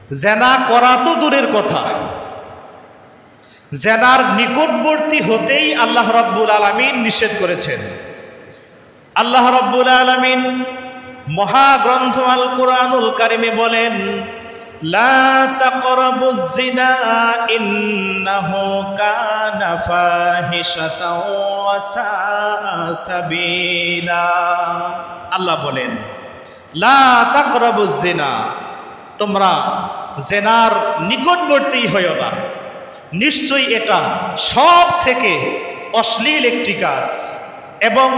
জেনা করা তো দূরের কথা, জেনার নিকটবর্তী হতেই আল্লাহ রাব্বুল আলামিন নিষেধ করেছেন। আল্লাহ রাব্বুল আলামিন মহাগ্রন্থ আল কুরআনুল কারিমে বলেন, লা তাকরাবুজ জিনা ইন্নাহু কানা ফাহিশাতাও ওয়া সাআ সাবিলা। আল্লাহ বলেন, লা তাকরাবুজ জিনা, তোমরা জেনার নিকটবর্তী হইও না, নিশ্চয়ই এটা সব থেকে অশ্লীল একটি কাজ এবং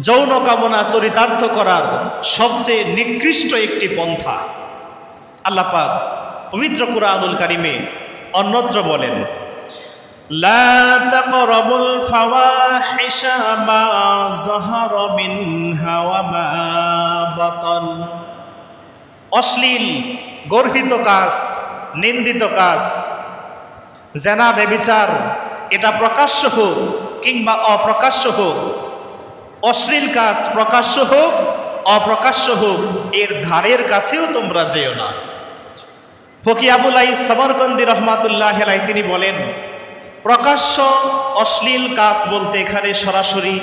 যৌন কামনা চরিতার্থ করার সবচেয়ে নিকৃষ্ট একটি পন্থা। আল্লাহ পাক পবিত্র কুরআনুল কারিমে অন্যত্র বলেন, লা তাকরাবুল ফাওয়াহিশা মা যাহারা মিনহা ওয়া মা বাতান। অশ্লীল গর্হিত কাজ, নিন্দিত কাজ, জেনা ব্যভিচার, এটা প্রকাশ্য হোক কিংবা অপ্রকাশ্য হোক, অশ্লীল কাজ প্রকাশ্য হোক অপ্রকাশ্য হোক, এর ধারের কাছেও তোমরা যেও না। ফকি আবুল আইস সমরকন্দি রহমাতুল্লাহ আলাইহি তিনি বলেন, প্রকাশ্য অশ্লীল কাজ বলতে এখানে সরাসরি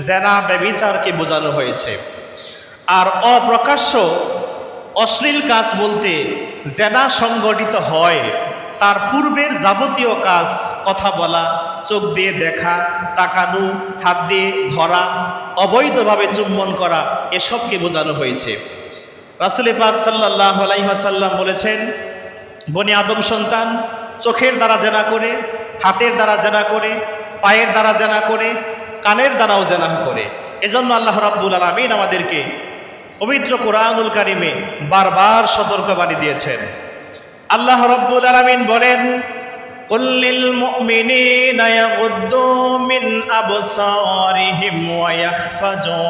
জেনা ব্যভিচারকে বোঝানো হয়েছে, আর অপ্রকাশ্য অশ্লীল কাজ বলতে জেনা সংগঠিত হয় তার পূর্বের যাবতীয় কাজ, কথা বলা, চোখ দিয়ে দেখা, তাকানো, হাত দিয়ে ধরা, অবৈধভাবে চুম্বন করা, এসবকে বোঝানো হয়েছে। রাসূল পাক সাল্লাল্লাহু আলাইহি ওয়াসাল্লাম বলেছেন, বনি আদম সন্তান চোখের দ্বারা জেনা করে, হাতের দ্বারা জেনা করে, পায়ের দ্বারা জেনা করে, কানের দ্বারাও জেনা করে। এজন্য আল্লাহ রাব্বুল আলামিন আমাদেরকে পবিত্র কুরআনুল কারিমে বারবার সতর্কবাণী দিয়েছেন। আল্লাহ রাব্বুল আলামিন বলেন, কুল লিল মুমিনিনা ইয়াগুদ্দু মিন আবসারিহিম ওয়া ইয়াহফাজু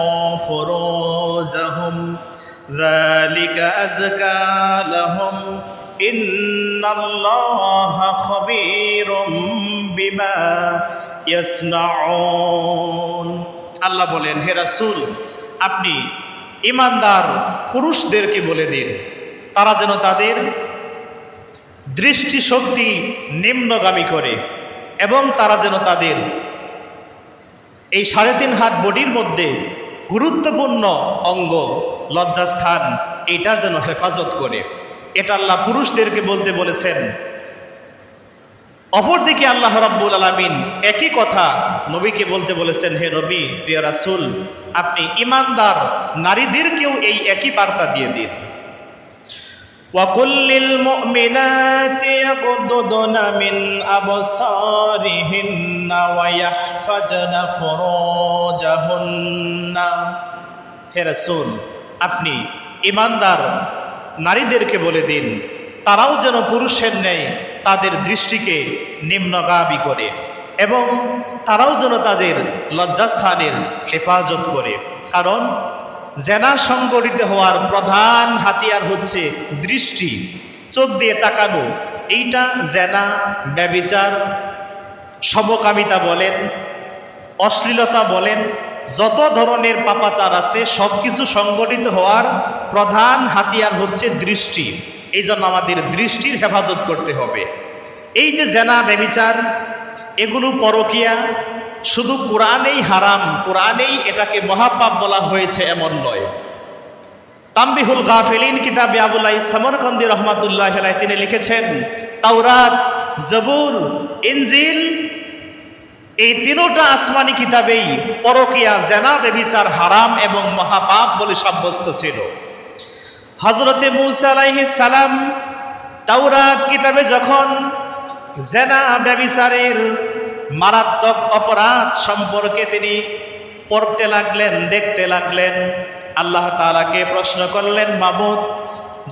ফুরুজাহুম যালিকা আযকা লাহুম ইন্নাল্লাহা খাবীরুম বিমা ইয়াসনাউন। আল্লাহ বলেন, হে রাসূল, আপনি ঈমানদার পুরুষদেরকে বলে দিন তারা যেন তাদের দৃষ্টিশক্তি নিম্নগামী করে এবং তারা যেন তাদের এই 3.5 হাত বডির মধ্যে গুরুত্বপূর্ণ অঙ্গ লজ্জাস্থান এইটার যেন হেফাজত করে। এটা আল্লাহ পুরুষদেরকে বলতে বলেছেন। অপরদিকে আল্লাহ রাব্বুল আলামিন একই কথা নবীকে বলতে বলেছেন, হে নবী, প্রিয় রাসূল, আপনি ঈমানদার নারীদেরকেও এই একই বার্তা দিয়ে দিন। ওয়া কুল্লিল মুমিনাতি ইয়াগুদ্দুনা মিন আবসারিহিন্না ওয়া ইয়াহফাজনা ফুরুজাহুন্না। হে রাসূল, আপনি ঈমানদার নারীদেরকে বলে দিন তারাও যেন পুরুষের ন্যায় তাদের দৃষ্টিকে নিম্নগামী করে এবং তারাও যেন তাদের লজ্জাস্থানের হেফাজত করে। কারণ জেনা সংগঠিত হওয়ার প্রধান হাতিয়ার হচ্ছে দৃষ্টি, চোখ দিয়ে তাকানো। এইটা জেনা, ব্যভিচার, সমকামিতা বলেন, অশ্লীলতা বলেন, যত ধরনের পাপাচার আছে সব কিছু সংগঠিত হওয়ার প্রধান হাতিয়ার হচ্ছে দৃষ্টি। এই জন্য আমাদের দৃষ্টির হেফাজত করতে হবে। এই যে জেনা, ব্যভিচার, এগুলো পরকীয়া শুধু কোরআনেই হারাম, কোরআনেই এটাকে মহাপাপ বলা হয়েছে এমন নয়। তামবিহুল গাফিলিন কিতাবে আবুল আইস সমরকন্দি রহমাতুল্লাহ আলাইহি তিনি লিখেছেন, তাওরাত, জবুর, ইনজিল এই তিনোটা আসমানি কিতাবেই পরকীয়া, জেনা, ব্যভিচার হারাম এবং মহাপাপ বলে সাব্যস্ত ছিল। হযরতে মূসা আলাইহিস সালাম তাওরাত কিতাবে যখন জেনা, ব্যভিচারের মারাত্মক অপরাধ সম্পর্কে তিনি পড়তে লাগলেন, দেখতে লাগলেন, আল্লাহ তাআলাকে প্রশ্ন করলেন, মাবুদ,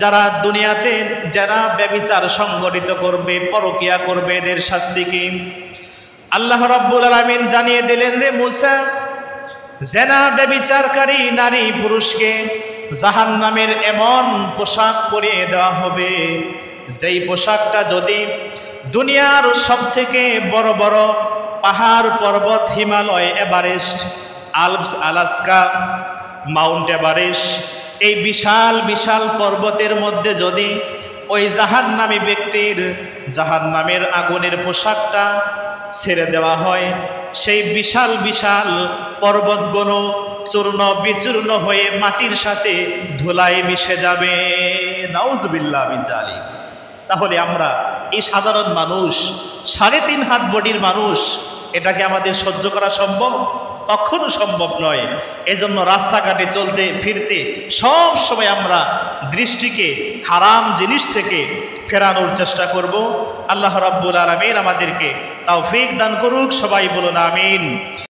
যারা দুনিয়াতে জেনা, ব্যভিচার সংগঠিত করবে, পরকীয়া করবে, এদের শাস্তি কি? আল্লাহ রাব্বুল আলামিন জানিয়ে দিলেন, রে মূসা, জেনা, ব্যভিচারকারী নারী পুরুষকে জাহান্নামের এমন পোশাক পরিয়ে দেওয়া হবে যেই পোশাকটা যদি দুনিয়ার সব থেকে বড় বড় পাহাড় পর্বত, Himalaya, Everest, Alps, Alaska, Mount Everest, এই বিশাল বিশাল পর্বতের মধ্যে যদি ওই জাহান্নামী ব্যক্তির জাহান্নামের আগুনের পোশাকটা ছেড়ে দেওয়া হয়, সেই বিশাল বিশাল পর্বতগুলো চূর্ণ বিচূর্ণ হয়ে মাটির সাথে ধুলায় মিশে যাবে। নাউজুবিল্লাহ মিন যালিক। তাহলে আমরা এই সাধারণ মানুষ, 3.5 হাত বডির মানুষ, এটাকে আমাদের সহ্য করা সম্ভব? কখনো সম্ভব নয়। এজন্য রাস্তাঘাটে চলতে ফিরতে সব সময় আমরা দৃষ্টিকে হারাম জিনিস থেকে ফেরানোর চেষ্টা করব। আল্লাহ রাব্বুল আলামিন আমাদেরকে তৌফিক দান করুক। সবাই বলুন আমিন।